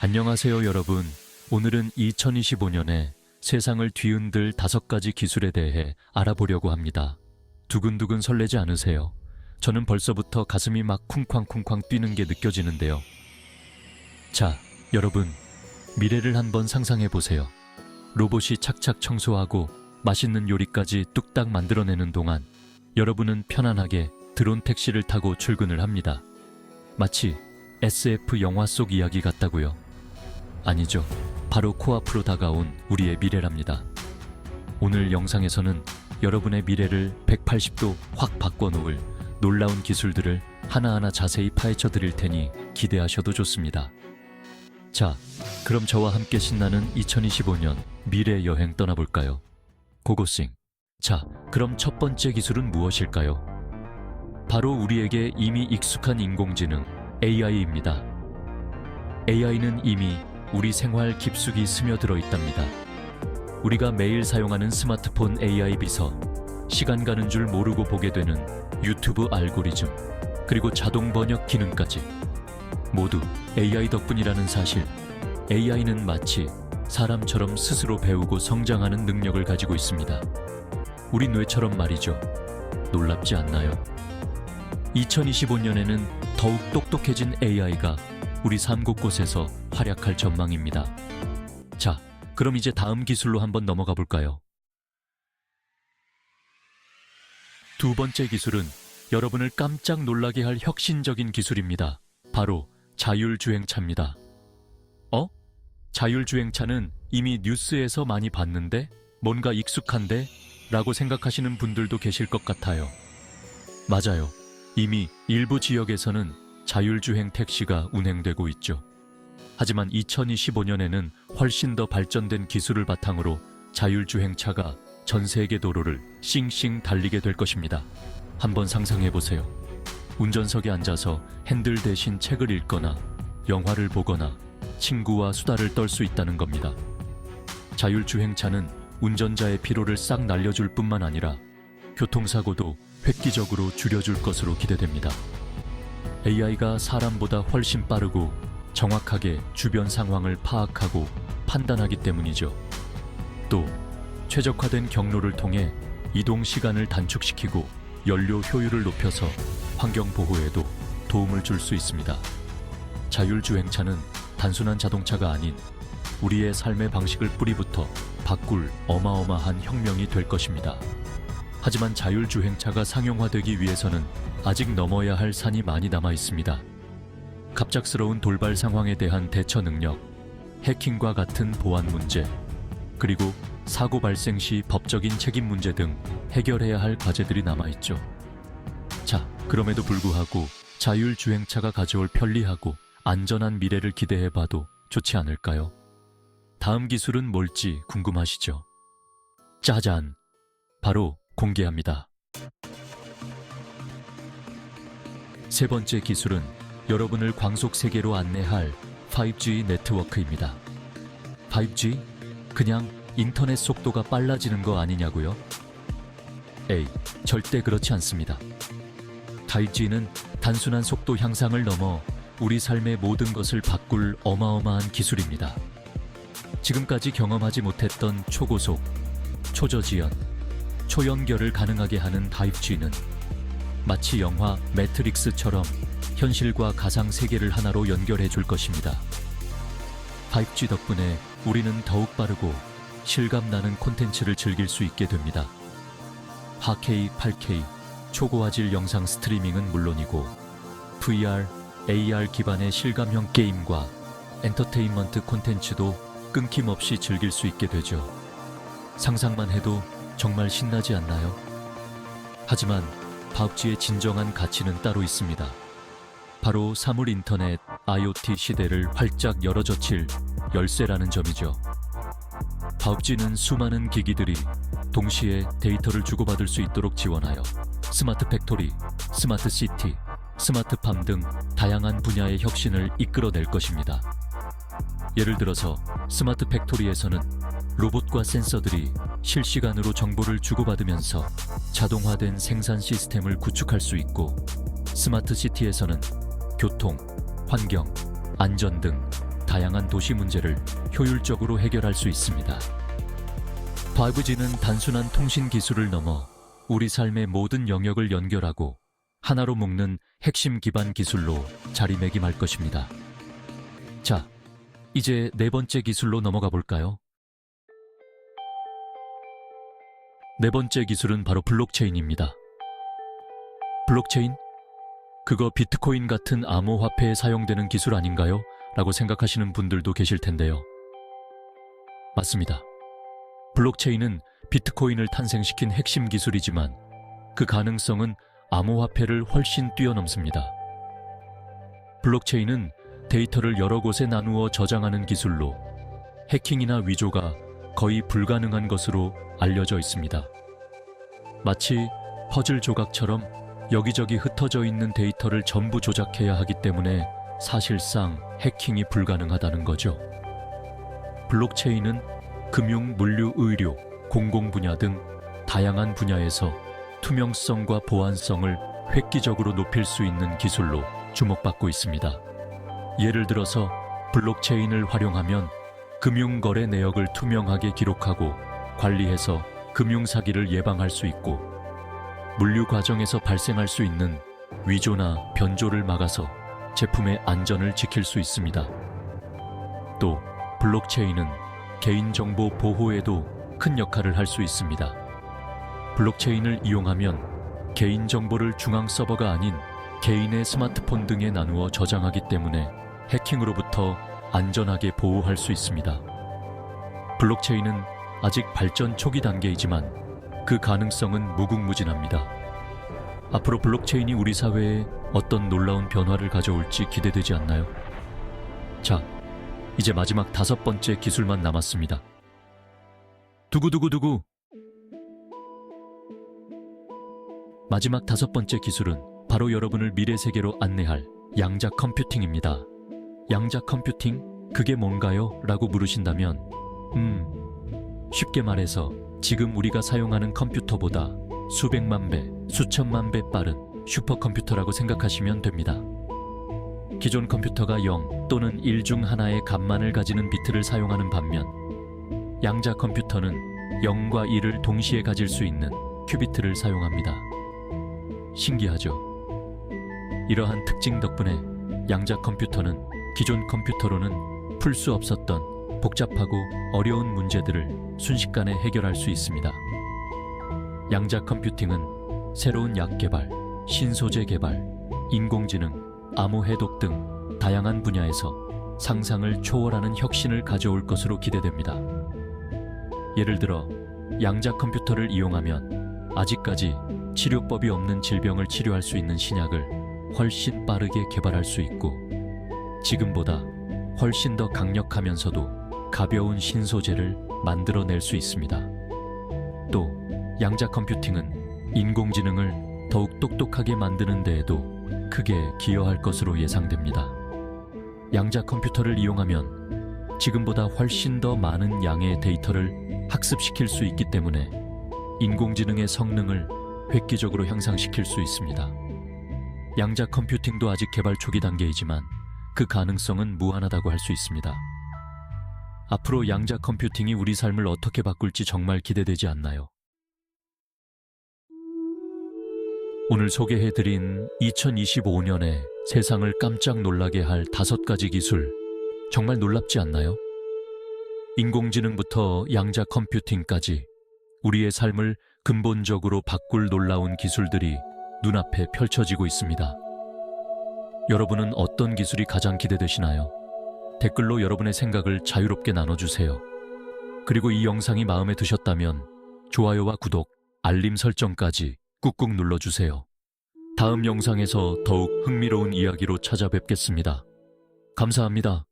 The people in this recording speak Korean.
안녕하세요, 여러분. 오늘은 2025년에 세상을 뒤흔들 5가지 기술에 대해 알아보려고 합니다. 두근두근 설레지 않으세요? 저는 벌써부터 가슴이 막 쿵쾅쿵쾅 뛰는 게 느껴지는데요. 자, 여러분, 미래를 한번 상상해 보세요. 로봇이 착착 청소하고 맛있는 요리까지 뚝딱 만들어내는 동안 여러분은 편안하게 드론 택시를 타고 출근을 합니다. 마치 SF 영화 속 이야기 같다고요? 아니죠. 바로 코앞으로 다가온 우리의 미래랍니다. 오늘 영상에서는 여러분의 미래를 180도 확 바꿔놓을 놀라운 기술들을 하나하나 자세히 파헤쳐 드릴 테니 기대하셔도 좋습니다. 자, 그럼 저와 함께 신나는 2025년 미래 여행 떠나볼까요? 고고싱. 자, 그럼 첫 번째 기술은 무엇일까요? 바로 우리에게 이미 익숙한 인공지능 AI입니다. AI는 이미 우리 생활 깊숙이 스며들어 있답니다. 우리가 매일 사용하는 스마트폰 AI 비서, 시간 가는 줄 모르고 보게 되는 유튜브 알고리즘, 그리고 자동 번역 기능까지 모두 AI 덕분이라는 사실. AI는 마치 사람처럼 스스로 배우고 성장하는 능력을 가지고 있습니다. 우리 뇌처럼 말이죠. 놀랍지 않나요? 2025년에는 더욱 똑똑해진 AI가 우리 삶 곳곳에서 활약할 전망입니다. 자, 그럼 이제 다음 기술로 한번 넘어가 볼까요? 두 번째 기술은 여러분을 깜짝 놀라게 할 혁신적인 기술입니다. 바로 자율주행차입니다. 자율주행차는 이미 뉴스에서 많이 봤는데 뭔가 익숙한데? 라고 생각하시는 분들도 계실 것 같아요. 맞아요. 이미 일부 지역에서는 자율주행 택시가 운행되고 있죠. 하지만 2025년에는 훨씬 더 발전된 기술을 바탕으로 자율주행차가 전 세계 도로를 싱싱 달리게 될 것입니다. 한번 상상해 보세요. 운전석에 앉아서 핸들 대신 책을 읽거나 영화를 보거나 친구와 수다를 떨 수 있다는 겁니다. 자율주행차는 운전자의 피로를 싹 날려줄 뿐만 아니라 교통사고도 획기적으로 줄여줄 것으로 기대됩니다. AI가 사람보다 훨씬 빠르고 정확하게 주변 상황을 파악하고 판단하기 때문이죠. 또 최적화된 경로를 통해 이동 시간을 단축시키고 연료 효율을 높여서 환경 보호에도 도움을 줄 수 있습니다. 자율주행차는 단순한 자동차가 아닌 우리의 삶의 방식을 뿌리부터 바꿀 어마어마한 혁명이 될 것입니다. 하지만 자율주행차가 상용화되기 위해서는 아직 넘어야 할 산이 많이 남아 있습니다. 갑작스러운 돌발 상황에 대한 대처 능력, 해킹과 같은 보안 문제, 그리고 사고 발생 시 법적인 책임 문제 등 해결해야 할 과제들이 남아있죠. 자, 그럼에도 불구하고 자율주행차가 가져올 편리하고 안전한 미래를 기대해봐도 좋지 않을까요? 다음 기술은 뭘지 궁금하시죠? 짜잔! 바로 공개합니다. 세 번째 기술은 여러분을 광속 세계로 안내할 5G 네트워크입니다. 5G? 그냥 인터넷 속도가 빨라지는 거 아니냐고요? 에이, 절대 그렇지 않습니다. 5G는 단순한 속도 향상을 넘어 우리 삶의 모든 것을 바꿀 어마어마한 기술입니다. 지금까지 경험하지 못했던 초고속, 초저지연, 초연결을 가능하게 하는 5G는 마치 영화 매트릭스처럼 현실과 가상 세계를 하나로 연결해 줄 것입니다. 5G 덕분에 우리는 더욱 빠르고 실감나는 콘텐츠를 즐길 수 있게 됩니다. 4K, 8K, 초고화질 영상 스트리밍은 물론이고 VR, AR 기반의 실감형 게임과 엔터테인먼트 콘텐츠도 끊김없이 즐길 수 있게 되죠. 상상만 해도 정말 신나지 않나요? 하지만 5G의 진정한 가치는 따로 있습니다. 바로 사물 인터넷, IoT 시대를 활짝 열어젖힐 열쇠라는 점이죠. 5G는 수많은 기기들이 동시에 데이터를 주고받을 수 있도록 지원하여 스마트 팩토리, 스마트 시티, 스마트팜 등 다양한 분야의 혁신을 이끌어낼 것입니다. 예를 들어서 스마트 팩토리에서는 로봇과 센서들이 실시간으로 정보를 주고받으면서 자동화된 생산 시스템을 구축할 수 있고, 스마트 시티에서는 교통, 환경, 안전 등 다양한 도시 문제를 효율적으로 해결할 수 있습니다. 5G는 단순한 통신 기술을 넘어 우리 삶의 모든 영역을 연결하고 하나로 묶는 핵심 기반 기술로 자리매김할 것입니다. 자, 이제 네 번째 기술로 넘어가 볼까요? 네 번째 기술은 바로 블록체인입니다. 블록체인? 그거 비트코인 같은 암호화폐에 사용되는 기술 아닌가요? 라고 생각하시는 분들도 계실 텐데요. 맞습니다. 블록체인은 비트코인을 탄생시킨 핵심 기술이지만 그 가능성은 암호화폐를 훨씬 뛰어넘습니다. 블록체인은 데이터를 여러 곳에 나누어 저장하는 기술로 해킹이나 위조가 거의 불가능한 것으로 알려져 있습니다. 마치 퍼즐 조각처럼 여기저기 흩어져 있는 데이터를 전부 조작해야 하기 때문에 사실상 해킹이 불가능하다는 거죠. 블록체인은 금융, 물류, 의료, 공공 분야 등 다양한 분야에서 투명성과 보안성을 획기적으로 높일 수 있는 기술로 주목받고 있습니다. 예를 들어서 블록체인을 활용하면 금융거래 내역을 투명하게 기록하고 관리해서 금융사기를 예방할 수 있고 물류 과정에서 발생할 수 있는 위조나 변조를 막아서 제품의 안전을 지킬 수 있습니다. 또 블록체인은 개인정보 보호에도 큰 역할을 할 수 있습니다. 블록체인을 이용하면 개인정보를 중앙 서버가 아닌 개인의 스마트폰 등에 나누어 저장하기 때문에 해킹으로부터 안전하게 보호할 수 있습니다. 블록체인은 아직 발전 초기 단계이지만 그 가능성은 무궁무진합니다. 앞으로 블록체인이 우리 사회에 어떤 놀라운 변화를 가져올지 기대되지 않나요? 자, 이제 마지막 5번째 기술만 남았습니다. 두구두구두구! 마지막 5번째 기술은 바로 여러분을 미래 세계로 안내할 양자 컴퓨팅입니다. 양자 컴퓨팅? 그게 뭔가요? 라고 물으신다면 쉽게 말해서 지금 우리가 사용하는 컴퓨터보다 수백만 배, 수천만 배 빠른 슈퍼컴퓨터라고 생각하시면 됩니다. 기존 컴퓨터가 0 또는 1 중 하나의 값만을 가지는 비트를 사용하는 반면 양자 컴퓨터는 0과 1을 동시에 가질 수 있는 큐비트를 사용합니다. 신기하죠? 이러한 특징 덕분에 양자 컴퓨터는 기존 컴퓨터로는 풀 수 없었던 복잡하고 어려운 문제들을 순식간에 해결할 수 있습니다. 양자 컴퓨팅은 새로운 약 개발, 신소재 개발, 인공지능, 암호 해독 등 다양한 분야에서 상상을 초월하는 혁신을 가져올 것으로 기대됩니다. 예를 들어 양자 컴퓨터를 이용하면 아직까지 치료법이 없는 질병을 치료할 수 있는 신약을 훨씬 빠르게 개발할 수 있고 지금보다 훨씬 더 강력하면서도 가벼운 신소재를 만들어낼 수 있습니다. 또 양자 컴퓨팅은 인공지능을 더욱 똑똑하게 만드는 데에도 크게 기여할 것으로 예상됩니다. 양자 컴퓨터를 이용하면 지금보다 훨씬 더 많은 양의 데이터를 학습시킬 수 있기 때문에 인공지능의 성능을 획기적으로 향상시킬 수 있습니다. 양자 컴퓨팅도 아직 개발 초기 단계이지만 그 가능성은 무한하다고 할 수 있습니다. 앞으로 양자 컴퓨팅이 우리 삶을 어떻게 바꿀지 정말 기대되지 않나요? 오늘 소개해드린 2025년에 세상을 깜짝 놀라게 할 5가지 기술, 정말 놀랍지 않나요? 인공지능부터 양자 컴퓨팅까지 우리의 삶을 근본적으로 바꿀 놀라운 기술들이 눈앞에 펼쳐지고 있습니다. 여러분은 어떤 기술이 가장 기대되시나요? 댓글로 여러분의 생각을 자유롭게 나눠주세요. 그리고 이 영상이 마음에 드셨다면 좋아요와 구독, 알림 설정까지 꾹꾹 눌러주세요. 다음 영상에서 더욱 흥미로운 이야기로 찾아뵙겠습니다. 감사합니다.